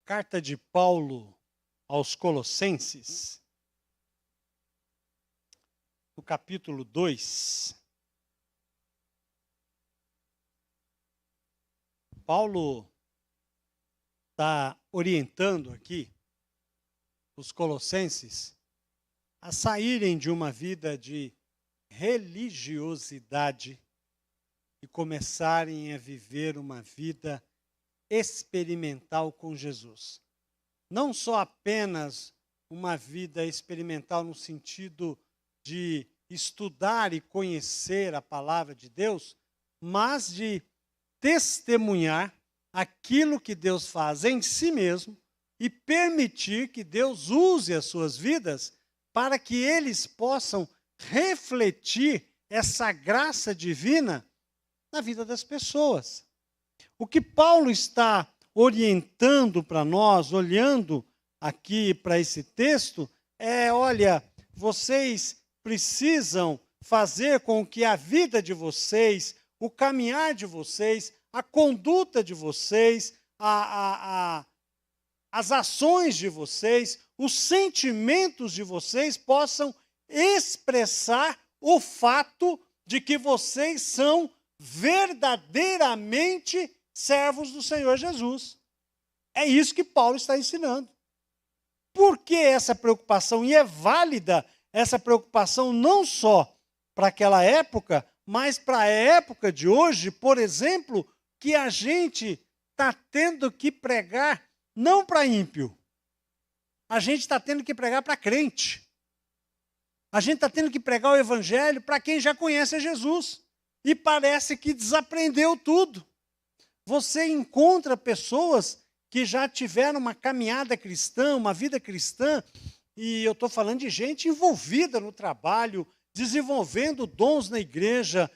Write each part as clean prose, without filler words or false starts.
Carta de Paulo aos Colossenses, no capítulo 2. Paulo está orientando aqui os colossenses a saírem de uma vida de religiosidade e começarem a viver uma vida experimental com Jesus. Não só apenas uma vida experimental no sentido de estudar e conhecer a palavra de Deus, mas de testemunhar aquilo que Deus faz em si mesmo e permitir que Deus use as suas vidas para que eles possam refletir essa graça divina na vida das pessoas. O que Paulo está orientando para nós, olhando aqui para esse texto, é, olha, vocês precisam fazer com que a vida de vocês, o caminhar de vocês, a conduta de vocês, as ações de vocês, os sentimentos de vocês possam expressar o fato de que vocês são verdadeiramente servos do Senhor Jesus. É isso que Paulo está ensinando. Por que essa preocupação? E é válida essa preocupação não só para aquela época, mas para a época de hoje, por exemplo, que a gente está tendo que pregar não para ímpio. A gente está tendo que pregar para crente. A gente está tendo que pregar o evangelho para quem já conhece a Jesus. E parece que desaprendeu tudo. Você encontra pessoas que já tiveram uma caminhada cristã, uma vida cristã, e eu estou falando de gente envolvida no trabalho, desenvolvendo dons na igreja,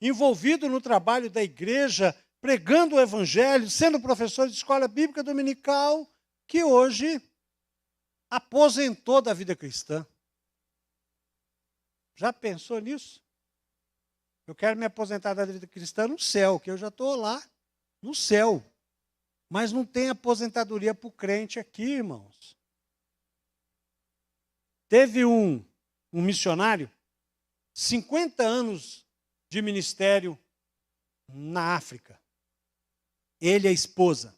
envolvido no trabalho da igreja, pregando o evangelho, sendo professor de escola bíblica dominical, que hoje aposentou da vida cristã. Já pensou nisso? Eu quero me aposentar da vida cristã no céu, que eu já estou lá no céu. Mas não tem aposentadoria para o crente aqui, irmãos. Teve um missionário, 50 anos de ministério na África. Ele e a esposa.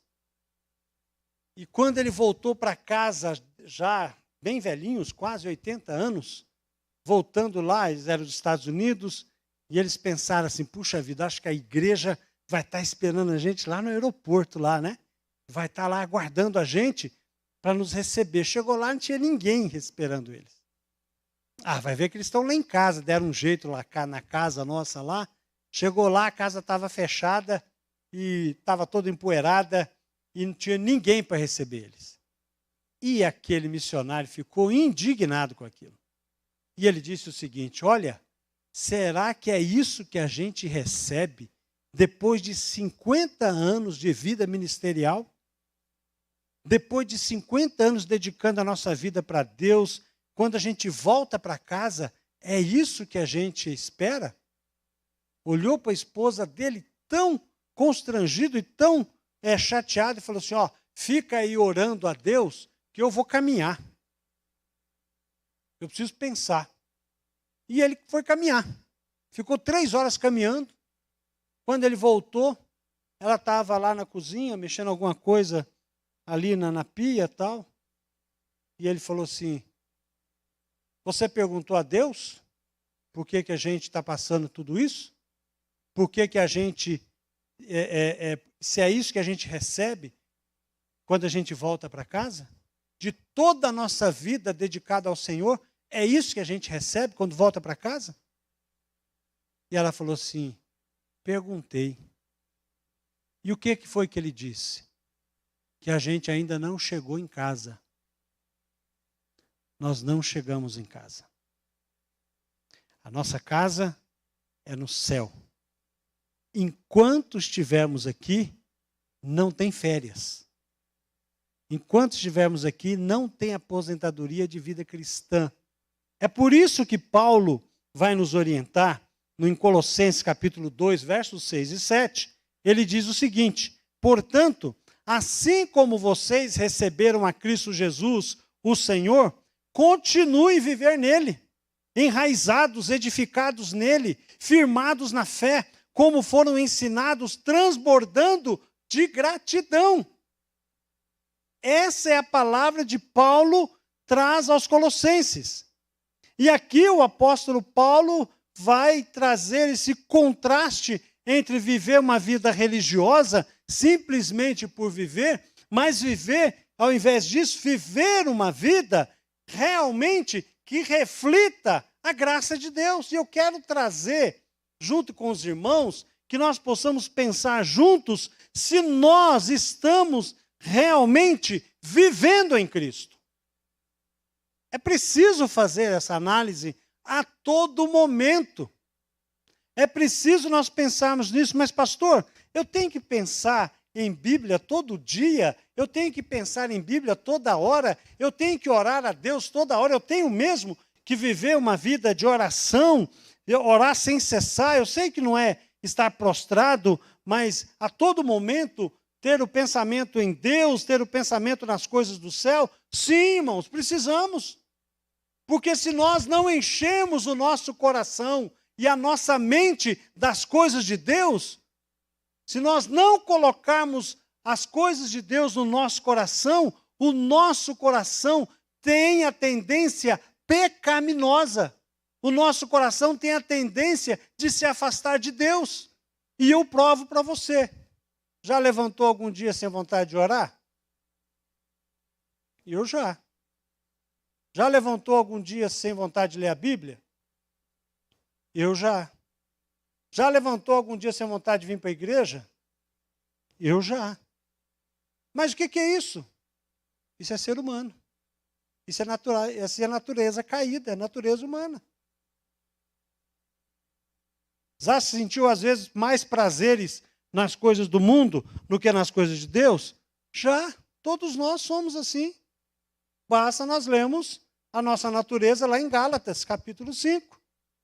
E quando ele voltou para casa, já bem velhinhos, quase 80 anos, voltando lá, eles eram dos Estados Unidos, e eles pensaram assim, puxa vida, acho que a igreja vai estar esperando a gente lá no aeroporto, lá, né? Vai estar lá aguardando a gente para nos receber. Chegou lá, não tinha ninguém esperando eles. Vai ver que eles estão lá em casa, deram um jeito lá na casa nossa lá. Chegou lá, a casa estava fechada e estava toda empoeirada e não tinha ninguém para receber eles. E aquele missionário ficou indignado com aquilo. E ele disse o seguinte, olha, será que é isso que a gente recebe depois de 50 anos de vida ministerial? Depois de 50 anos dedicando a nossa vida para Deus, quando a gente volta para casa, é isso que a gente espera? Olhou para a esposa dele tão constrangido e tão chateado e falou assim, fica aí orando a Deus que eu vou caminhar. Eu preciso pensar. E ele foi caminhar. Ficou 3 horas caminhando. Quando ele voltou, ela estava lá na cozinha, mexendo alguma coisa ali na pia e tal. E ele falou assim, você perguntou a Deus por que a gente está passando tudo isso? Por que a gente, se é isso que a gente recebe quando a gente volta para casa? De toda a nossa vida dedicada ao Senhor, é isso que a gente recebe quando volta para casa? E ela falou assim, perguntei. E o que foi que ele disse? Que a gente ainda não chegou em casa. Nós não chegamos em casa. A nossa casa é no céu. Enquanto estivermos aqui, não tem férias. Enquanto estivermos aqui, não tem aposentadoria de vida cristã. É por isso que Paulo vai nos orientar, em Colossenses capítulo 2, versos 6 e 7, ele diz o seguinte, portanto, assim como vocês receberam a Cristo Jesus, o Senhor, continue a viver nele, enraizados, edificados nele, firmados na fé, como foram ensinados, transbordando de gratidão. Essa é a palavra de Paulo traz aos Colossenses. E aqui o apóstolo Paulo vai trazer esse contraste entre viver uma vida religiosa, simplesmente por viver, mas viver, ao invés disso, viver uma vida realmente que reflita a graça de Deus. E eu quero trazer, junto com os irmãos, que nós possamos pensar juntos se nós estamos realmente vivendo em Cristo. É preciso fazer essa análise a todo momento. É preciso nós pensarmos nisso, mas pastor, eu tenho que pensar em Bíblia todo dia, eu tenho que pensar em Bíblia toda hora, eu tenho que orar a Deus toda hora, eu tenho mesmo que viver uma vida de oração, orar sem cessar. Eu sei que não é estar prostrado, mas a todo momento ter o pensamento em Deus, ter o pensamento nas coisas do céu. Sim, irmãos, precisamos. Porque se nós não enchemos o nosso coração e a nossa mente das coisas de Deus, se nós não colocarmos as coisas de Deus no nosso coração, o nosso coração tem a tendência pecaminosa. O nosso coração tem a tendência de se afastar de Deus. E eu provo para você. Já levantou algum dia sem vontade de orar? Eu já. Já levantou algum dia sem vontade de ler a Bíblia? Eu já. Já levantou algum dia sem vontade de vir para a igreja? Eu já. Mas o que é isso? Isso é ser humano. Isso é natureza caída, é natureza humana. Já se sentiu, às vezes, mais prazeres nas coisas do mundo do que nas coisas de Deus? Já. Todos nós somos assim. Basta nós lermos a nossa natureza lá em Gálatas, capítulo 5,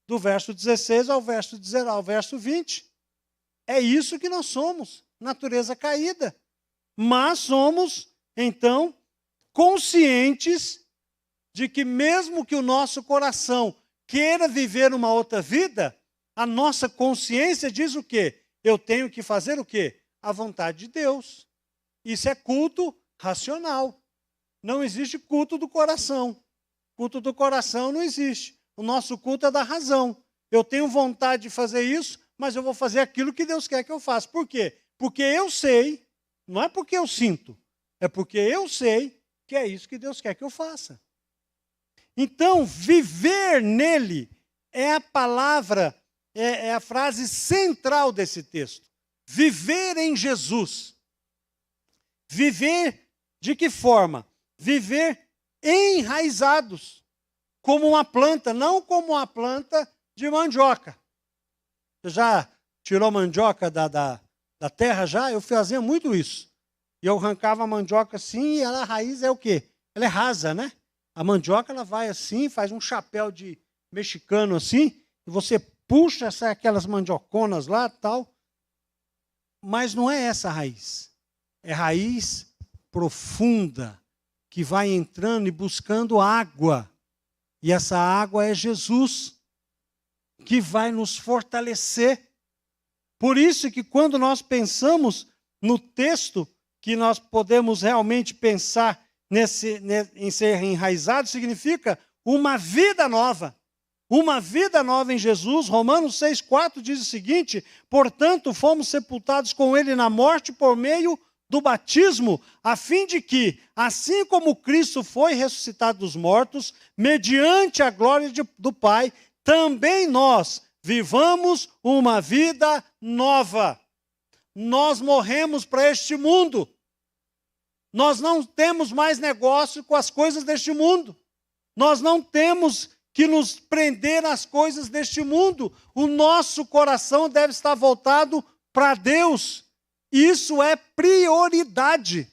do verso 16 ao verso 20. É isso que nós somos, natureza caída. Mas somos, então, conscientes de que mesmo que o nosso coração queira viver uma outra vida, a nossa consciência diz o quê? Eu tenho que fazer o quê? A vontade de Deus. Isso é culto racional. Não existe culto do coração. Culto do coração não existe. O nosso culto é da razão. Eu tenho vontade de fazer isso, mas eu vou fazer aquilo que Deus quer que eu faça. Por quê? Porque eu sei, não é porque eu sinto, é porque eu sei que é isso que Deus quer que eu faça. Então, viver nele é a palavra, é a frase central desse texto. Viver em Jesus. Viver de que forma? Viver enraizados, como uma planta, não como uma planta de mandioca. Você já tirou mandioca da terra já? Eu fazia muito isso. E eu arrancava a mandioca assim, e a raiz é o quê? Ela é rasa, né? A mandioca, ela vai assim, faz um chapéu de mexicano assim, e você puxa aquelas mandioconas lá e tal. Mas não é essa a raiz. É raiz profunda, que vai entrando e buscando água. E essa água é Jesus, que vai nos fortalecer. Por isso que quando nós pensamos no texto, que nós podemos realmente pensar em ser enraizado, significa uma vida nova. Uma vida nova em Jesus. Romanos 6,4 diz o seguinte: portanto, fomos sepultados com ele na morte por meio do batismo, a fim de que, assim como Cristo foi ressuscitado dos mortos, mediante a glória do Pai, também nós vivamos uma vida nova. Nós morremos para este mundo. Nós não temos mais negócio com as coisas deste mundo. Nós não temos que nos prender às coisas deste mundo. O nosso coração deve estar voltado para Deus. Isso é prioridade.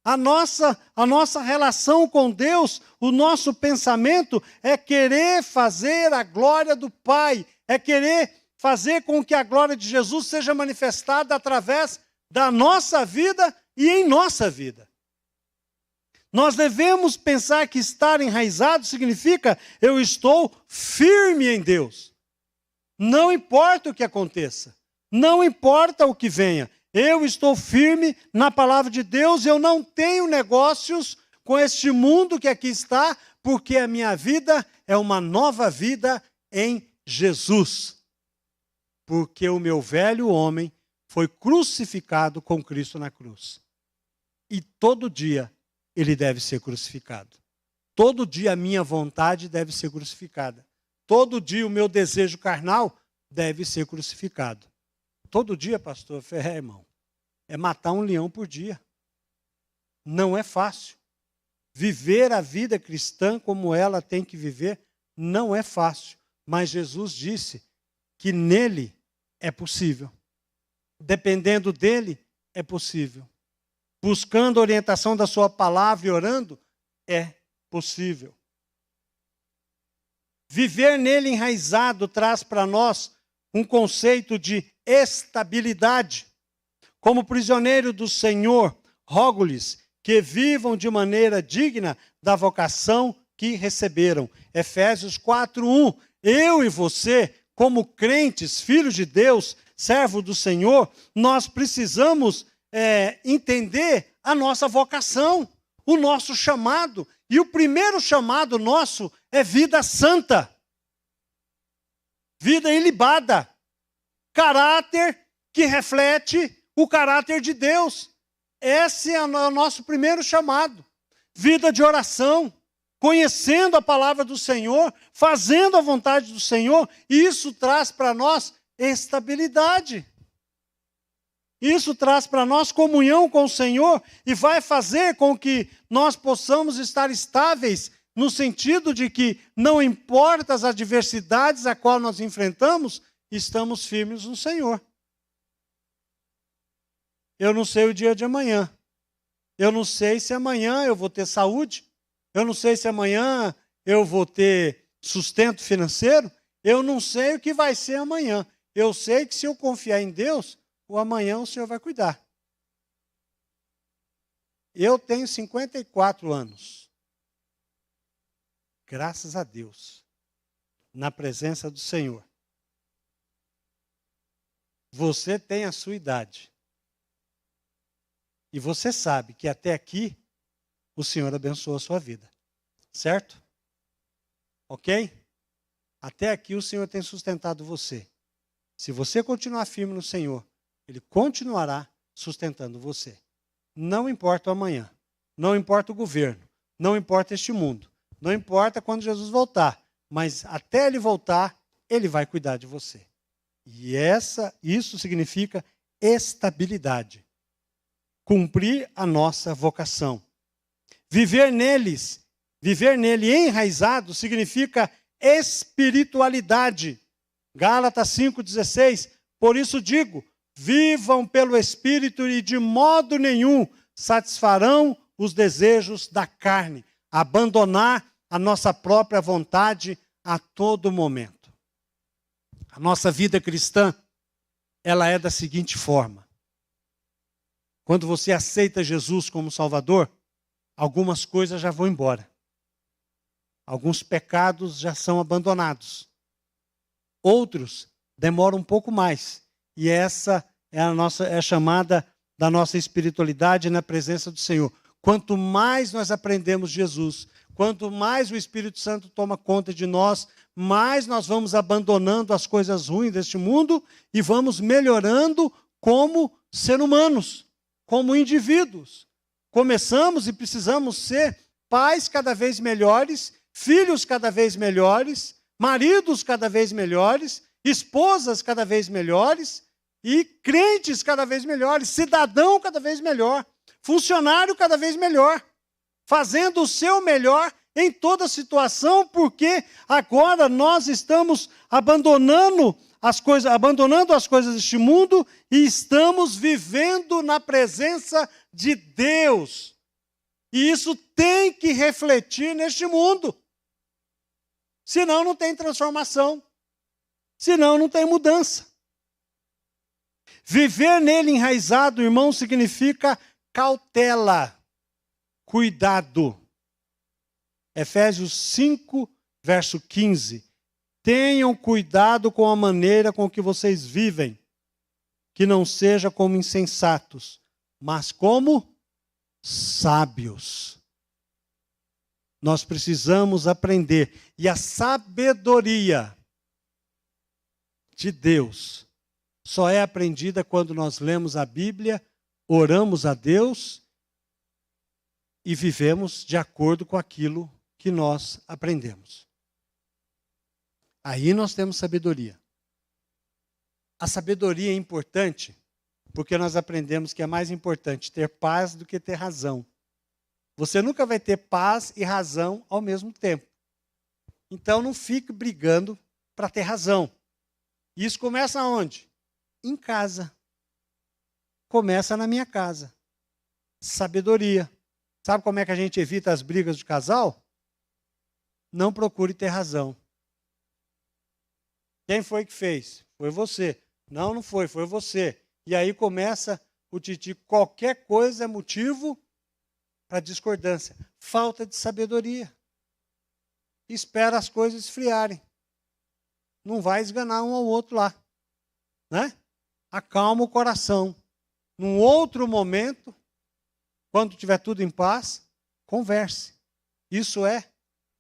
A nossa relação com Deus, o nosso pensamento é querer fazer a glória do Pai, é querer fazer com que a glória de Jesus seja manifestada através da nossa vida e em nossa vida. Nós devemos pensar que estar enraizado significa eu estou firme em Deus. Não importa o que aconteça, não importa o que venha, eu estou firme na palavra de Deus, eu não tenho negócios com este mundo que aqui está, porque a minha vida é uma nova vida em Jesus. Porque o meu velho homem foi crucificado com Cristo na cruz. E todo dia ele deve ser crucificado. Todo dia a minha vontade deve ser crucificada. Todo dia o meu desejo carnal deve ser crucificado. Todo dia, pastor, irmão, é matar um leão por dia. Não é fácil. Viver a vida cristã como ela tem que viver não é fácil. Mas Jesus disse que nele é possível. Dependendo dele, é possível. Buscando a orientação da sua palavra e orando, é possível. Viver nele enraizado traz para nós um conceito de estabilidade. Como prisioneiro do Senhor, rogo-lhes que vivam de maneira digna da vocação que receberam. Efésios 4:1. Eu e você, como crentes, filhos de Deus, servos do Senhor, nós precisamos entender a nossa vocação, o nosso chamado. E o primeiro chamado nosso é vida santa. Vida ilibada. Caráter que reflete o caráter de Deus. Esse é o nosso primeiro chamado. Vida de oração, conhecendo a palavra do Senhor, fazendo a vontade do Senhor, e isso traz para nós estabilidade. Isso traz para nós comunhão com o Senhor e vai fazer com que nós possamos estar estáveis no sentido de que não importa as adversidades a qual nós enfrentamos, estamos firmes no Senhor. Eu não sei o dia de amanhã. Eu não sei se amanhã eu vou ter saúde. Eu não sei se amanhã eu vou ter sustento financeiro. Eu não sei o que vai ser amanhã. Eu sei que se eu confiar em Deus, o amanhã o Senhor vai cuidar. Eu tenho 54 anos. Graças a Deus. Na presença do Senhor. Você tem a sua idade. E você sabe que até aqui o Senhor abençoou a sua vida. Certo? Ok? Até aqui o Senhor tem sustentado você. Se você continuar firme no Senhor, Ele continuará sustentando você. Não importa o amanhã. Não importa o governo. Não importa este mundo. Não importa quando Jesus voltar. Mas até Ele voltar, Ele vai cuidar de você. E isso significa estabilidade. Cumprir a nossa vocação. Viver nele enraizado significa espiritualidade. Gálatas 5,16. Por isso digo, vivam pelo Espírito e de modo nenhum satisfarão os desejos da carne. Abandonar a nossa própria vontade a todo momento. A nossa vida cristã, ela é da seguinte forma. Quando você aceita Jesus como Salvador, algumas coisas já vão embora. Alguns pecados já são abandonados. Outros demoram um pouco mais. E essa é a chamada da nossa espiritualidade na presença do Senhor. Quanto mais nós aprendemos Jesus, quanto mais o Espírito Santo toma conta de nós, mais nós vamos abandonando as coisas ruins deste mundo e vamos melhorando como seres humanos, como indivíduos. Começamos e precisamos ser pais cada vez melhores, filhos cada vez melhores, maridos cada vez melhores, esposas cada vez melhores e crentes cada vez melhores, cidadão cada vez melhor, funcionário cada vez melhor, fazendo o seu melhor em toda situação, porque agora nós estamos abandonando as coisas deste mundo e estamos vivendo na presença de Deus. E isso tem que refletir neste mundo. Senão não tem transformação. Senão não tem mudança. Viver nele enraizado, irmão, significa cautela, cuidado. Efésios 5, verso 15. Tenham cuidado com a maneira com que vocês vivem, que não seja como insensatos, mas como sábios. Nós precisamos aprender. E a sabedoria de Deus só é aprendida quando nós lemos a Bíblia, oramos a Deus e vivemos de acordo com aquilo que nós aprendemos. Aí nós temos sabedoria. A sabedoria é importante porque nós aprendemos que é mais importante ter paz do que ter razão. Você nunca vai ter paz e razão ao mesmo tempo. Então não fique brigando para ter razão. Isso começa onde? Em casa. Começa na minha casa. Sabedoria. Sabe como é que a gente evita as brigas de casal? Não procure ter razão. Quem foi que fez? Foi você. Não, não foi, foi você. E aí começa o titi. Qualquer coisa é motivo para discordância. Falta de sabedoria. Espera as coisas esfriarem. Não vai esganar um ao outro lá. Né? Acalma o coração. Num outro momento, quando tiver tudo em paz, converse. Isso é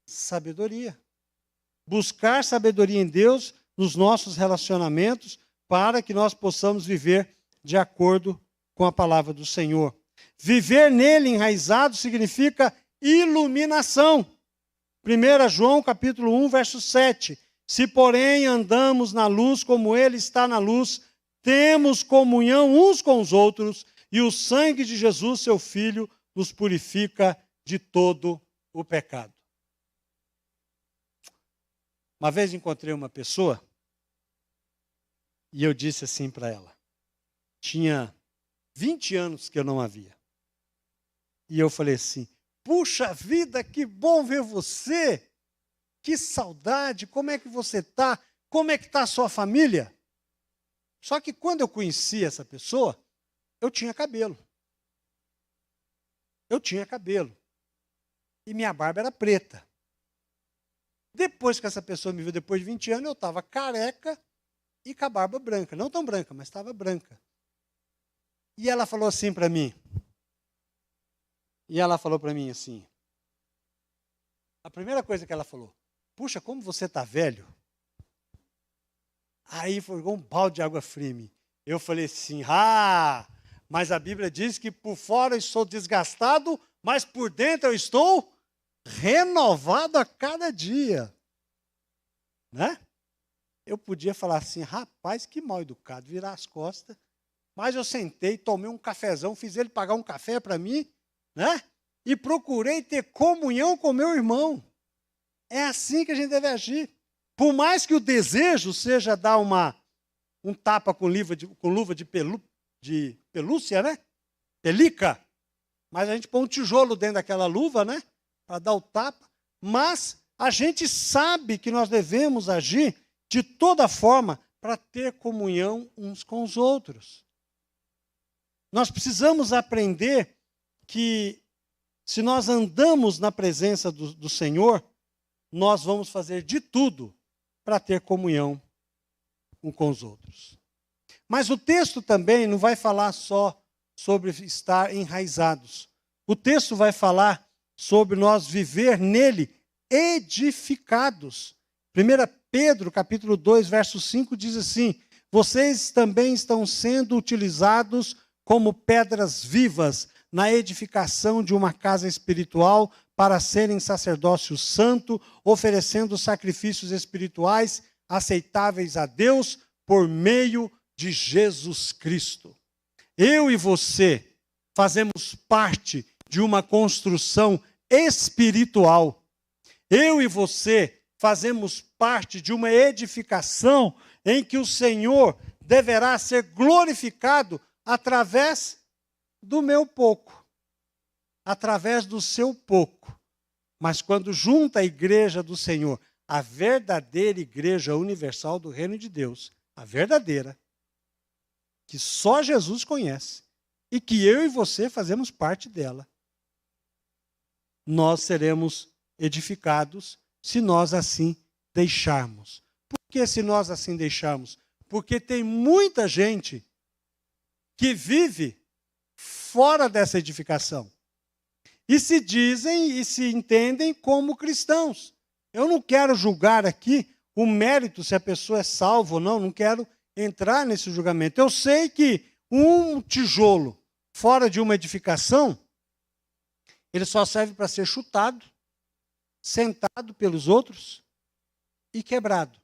sabedoria. Buscar sabedoria em Deus nos nossos relacionamentos para que nós possamos viver de acordo com a palavra do Senhor. Viver nele enraizado significa iluminação. 1 João capítulo 1, verso 7. Se, porém, andamos na luz como ele está na luz, temos comunhão uns com os outros, e o sangue de Jesus, seu Filho, nos purifica de todo o pecado. Uma vez encontrei uma pessoa, e eu disse assim para ela, tinha 20 anos que eu não a via. E eu falei assim, puxa vida, que bom ver você, que saudade, como é que você está? Como é que está a sua família? Só que quando eu conheci essa pessoa, eu tinha cabelo. Eu tinha cabelo. E minha barba era preta. Depois que essa pessoa me viu, depois de 20 anos, eu estava careca e com a barba branca. Não tão branca, mas estava branca. E ela falou assim para mim. Assim. A primeira coisa que ela falou, puxa, como você está velho. Aí foi igual um balde de água fria em mim. Eu falei assim, mas a Bíblia diz que por fora eu estou desgastado, mas por dentro eu estou renovado a cada dia. Né? Eu podia falar assim, rapaz, que mal educado, virar as costas. Mas eu sentei, tomei um cafezão, fiz ele pagar um café para mim, né? E procurei ter comunhão com meu irmão. É assim que a gente deve agir. Por mais que o desejo seja dar um tapa com luva de pelúcia, né? Pelica. Mas a gente põe um tijolo dentro daquela luva, né? Para dar o tapa. Mas a gente sabe que nós devemos agir de toda forma para ter comunhão uns com os outros. Nós precisamos aprender que se nós andamos na presença do Senhor, nós vamos fazer de tudo para ter comunhão uns com os outros. Mas o texto também não vai falar só sobre estar enraizados. O texto vai falar sobre nós viver nele edificados. 1 Pedro, capítulo 2, verso 5, diz assim, vocês também estão sendo utilizados como pedras vivas na edificação de uma casa espiritual para serem sacerdócio santo, oferecendo sacrifícios espirituais aceitáveis a Deus por meio de Jesus Cristo. Eu e você fazemos parte de uma construção espiritual. Eu e você fazemos parte de uma edificação em que o Senhor deverá ser glorificado através do meu pouco, através do seu pouco. Mas quando junta a igreja do Senhor, a verdadeira igreja universal do reino de Deus, a verdadeira, que só Jesus conhece, e que eu e você fazemos parte dela. Nós seremos edificados se nós assim deixarmos. Por que se nós assim deixarmos? Porque tem muita gente que vive fora dessa edificação. E se dizem e se entendem como cristãos. Eu não quero julgar aqui o mérito se a pessoa é salva ou não, não quero entrar nesse julgamento. Eu sei que um tijolo fora de uma edificação, ele só serve para ser chutado, sentado pelos outros e quebrado.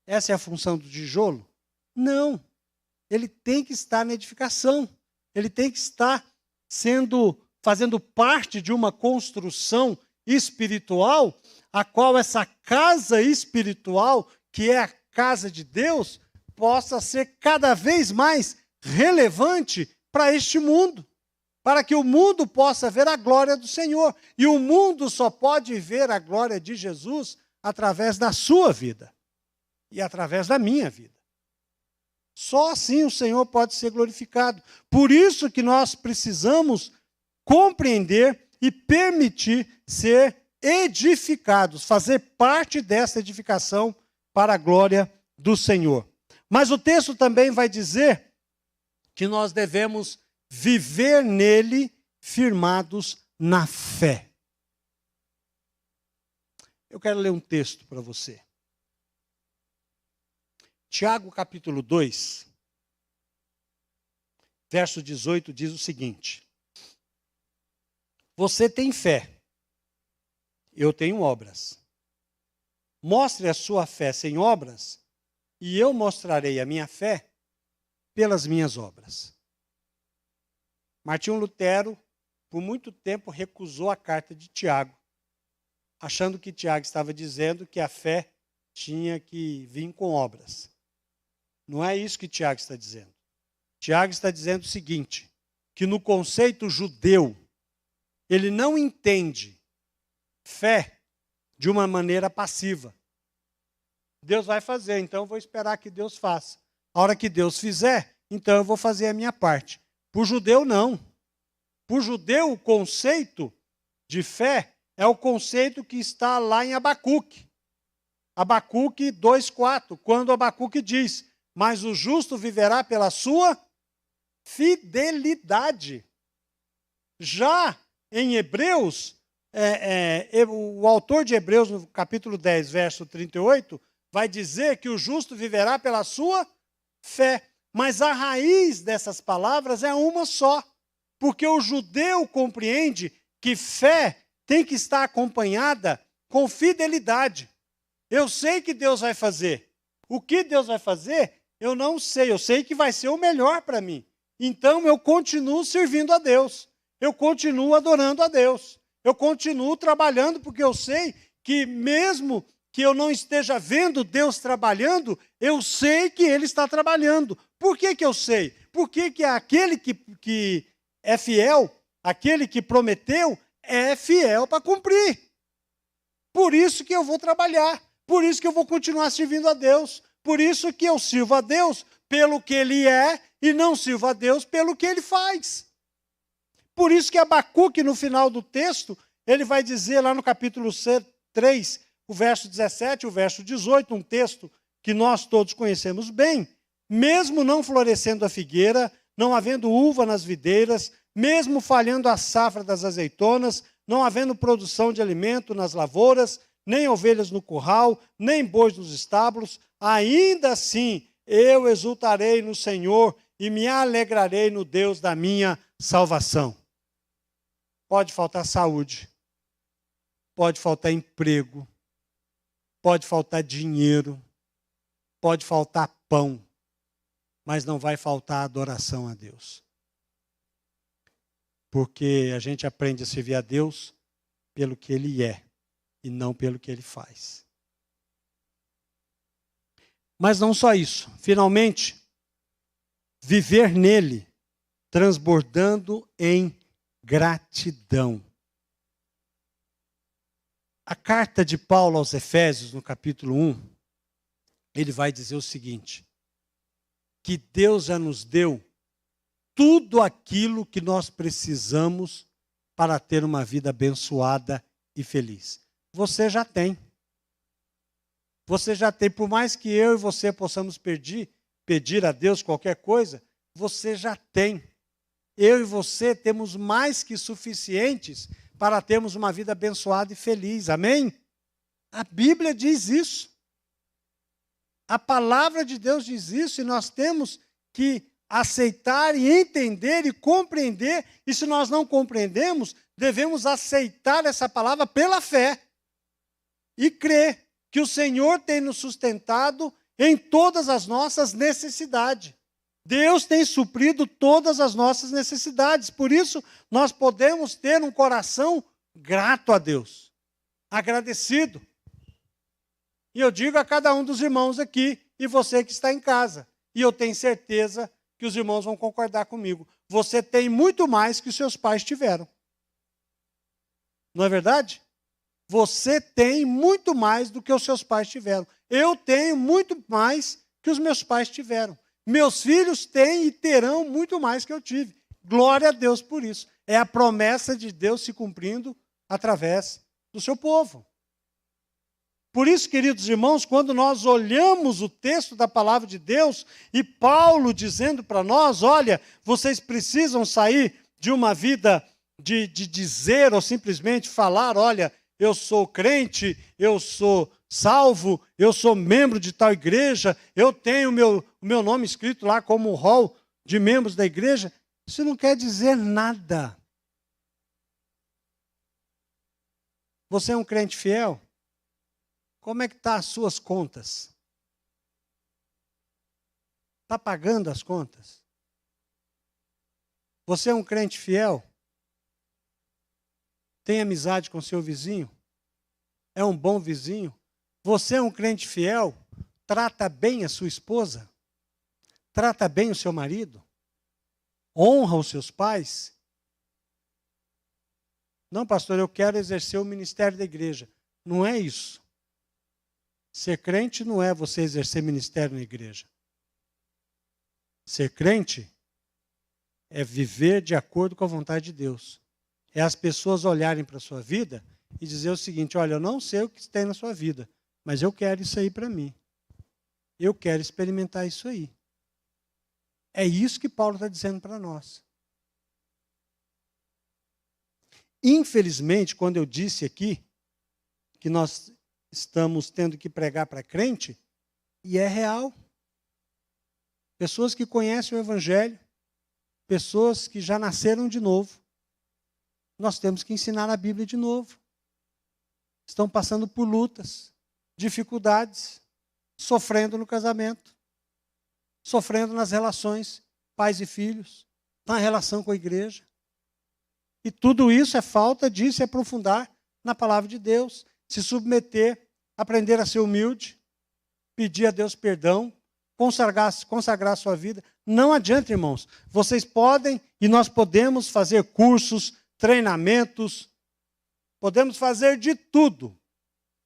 Essa é a função do tijolo? Não. Ele tem que estar na edificação. Ele tem que estar fazendo parte de uma construção espiritual, a qual essa casa espiritual, que é a casa de Deus, possa ser cada vez mais relevante para este mundo, para que o mundo possa ver a glória do Senhor. E o mundo só pode ver a glória de Jesus através da sua vida e através da minha vida. Só assim o Senhor pode ser glorificado. Por isso que nós precisamos compreender e permitir ser edificados, fazer parte dessa edificação para a glória do Senhor. Mas o texto também vai dizer que nós devemos viver nele firmados na fé. Eu quero ler um texto para você. Tiago, capítulo 2, verso 18, diz o seguinte: você tem fé, eu tenho obras. Mostre a sua fé sem obras, e eu mostrarei a minha fé pelas minhas obras. Martinho Lutero, por muito tempo, recusou a carta de Tiago, achando que Tiago estava dizendo que a fé tinha que vir com obras. Não é isso que Tiago está dizendo. Tiago está dizendo o seguinte, que no conceito judeu, ele não entende fé de uma maneira passiva. Deus vai fazer, então eu vou esperar que Deus faça. A hora que Deus fizer, então eu vou fazer a minha parte. Para o judeu, não. Para o judeu, o conceito de fé é o conceito que está lá em Abacuque. Abacuque 2,4, quando Abacuque diz: mas o justo viverá pela sua fidelidade. Já em Hebreus, o autor de Hebreus, no capítulo 10, verso 38, vai dizer que o justo viverá pela sua fé. Mas a raiz dessas palavras é uma só. Porque o judeu compreende que fé tem que estar acompanhada com fidelidade. Eu sei que Deus vai fazer. O que Deus vai fazer, eu não sei. Eu sei que vai ser o melhor para mim. Então eu continuo servindo a Deus. Eu continuo adorando a Deus. Eu continuo trabalhando porque eu sei que mesmo que eu não esteja vendo Deus trabalhando, eu sei que Ele está trabalhando. Por que eu sei? Porque que aquele que é fiel, aquele que prometeu, é fiel para cumprir. Por isso que eu vou trabalhar. Por isso que eu vou continuar servindo a Deus. Por isso que eu sirvo a Deus pelo que Ele é e não sirvo a Deus pelo que Ele faz. Por isso que Abacuque, no final do texto, ele vai dizer lá no capítulo 3, o verso 17, o verso 18, um texto que nós todos conhecemos bem: mesmo não florescendo a figueira, não havendo uva nas videiras, mesmo falhando a safra das azeitonas, não havendo produção de alimento nas lavouras, nem ovelhas no curral, nem bois nos estábulos, ainda assim eu exultarei no Senhor e me alegrarei no Deus da minha salvação. Pode faltar saúde, pode faltar emprego, pode faltar dinheiro, pode faltar pão, mas não vai faltar adoração a Deus. Porque a gente aprende a servir a Deus pelo que Ele é e não pelo que Ele faz. Mas não só isso. Finalmente, viver nele, transbordando em gratidão. A carta de Paulo aos Efésios, no capítulo 1, ele vai dizer o seguinte: que Deus já nos deu tudo aquilo que nós precisamos para ter uma vida abençoada e feliz. Você já tem. Você já tem, por mais que eu e você possamos pedir a Deus qualquer coisa, você já tem. Eu e você temos mais que suficientes para termos uma vida abençoada e feliz. Amém? A Bíblia diz isso. A palavra de Deus diz isso e nós temos que aceitar e entender e compreender. E se nós não compreendemos, devemos aceitar essa palavra pela fé e crer que o Senhor tem nos sustentado em todas as nossas necessidades. Deus tem suprido todas as nossas necessidades. Por isso, nós podemos ter um coração grato a Deus, agradecido. E eu digo a cada um dos irmãos aqui, e você que está em casa, e eu tenho certeza que os irmãos vão concordar comigo. Você tem muito mais que os seus pais tiveram. Não é verdade? Você tem muito mais do que os seus pais tiveram. Eu tenho muito mais que os meus pais tiveram. Meus filhos têm e terão muito mais que eu tive. Glória a Deus por isso. É a promessa de Deus se cumprindo através do seu povo. Por isso, queridos irmãos, quando nós olhamos o texto da palavra de Deus e Paulo dizendo para nós, olha, vocês precisam sair de uma vida de dizer ou simplesmente falar, olha, eu sou crente, eu sou salvo, eu sou membro de tal igreja, eu tenho o meu nome escrito lá como hall de membros da igreja. Isso não quer dizer nada. Você é um crente fiel? Como é que estão as suas contas? Está pagando as contas? Você é um crente fiel? Tem amizade com seu vizinho? É um bom vizinho? Você é um crente fiel? Trata bem a sua esposa? Trata bem o seu marido? Honra os seus pais? Não, pastor, eu quero exercer o ministério da igreja. Não é isso. Ser crente não é você exercer ministério na igreja. Ser crente é viver de acordo com a vontade de Deus. É as pessoas olharem para a sua vida e dizer o seguinte, olha, eu não sei o que tem na sua vida, mas eu quero isso aí para mim. Eu quero experimentar isso aí. É isso que Paulo está dizendo para nós. Infelizmente, quando eu disse aqui que nós estamos tendo que pregar para crente, e é real. Pessoas que conhecem o Evangelho, pessoas que já nasceram de novo, nós temos que ensinar a Bíblia de novo. Estão passando por lutas, dificuldades, sofrendo no casamento, sofrendo nas relações pais e filhos, na relação com a igreja. E tudo isso é falta de se aprofundar na palavra de Deus, se submeter, aprender a ser humilde, pedir a Deus perdão, consagrar a sua vida. Não adianta, irmãos. Vocês podem e nós podemos fazer cursos, treinamentos, podemos fazer de tudo.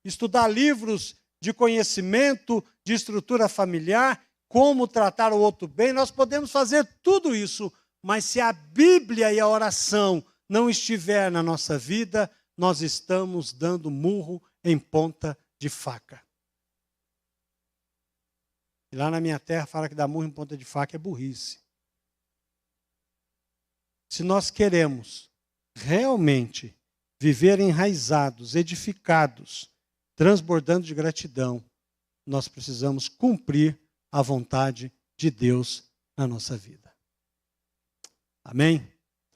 Estudar livros de conhecimento, de estrutura familiar, como tratar o outro bem, nós podemos fazer tudo isso, mas se a Bíblia e a oração não estiver na nossa vida, nós estamos dando murro em ponta de faca. E lá na minha terra fala que dar murro em ponta de faca é burrice. Se nós queremos realmente viver enraizados, edificados, transbordando de gratidão, nós precisamos cumprir a vontade de Deus na nossa vida. Amém?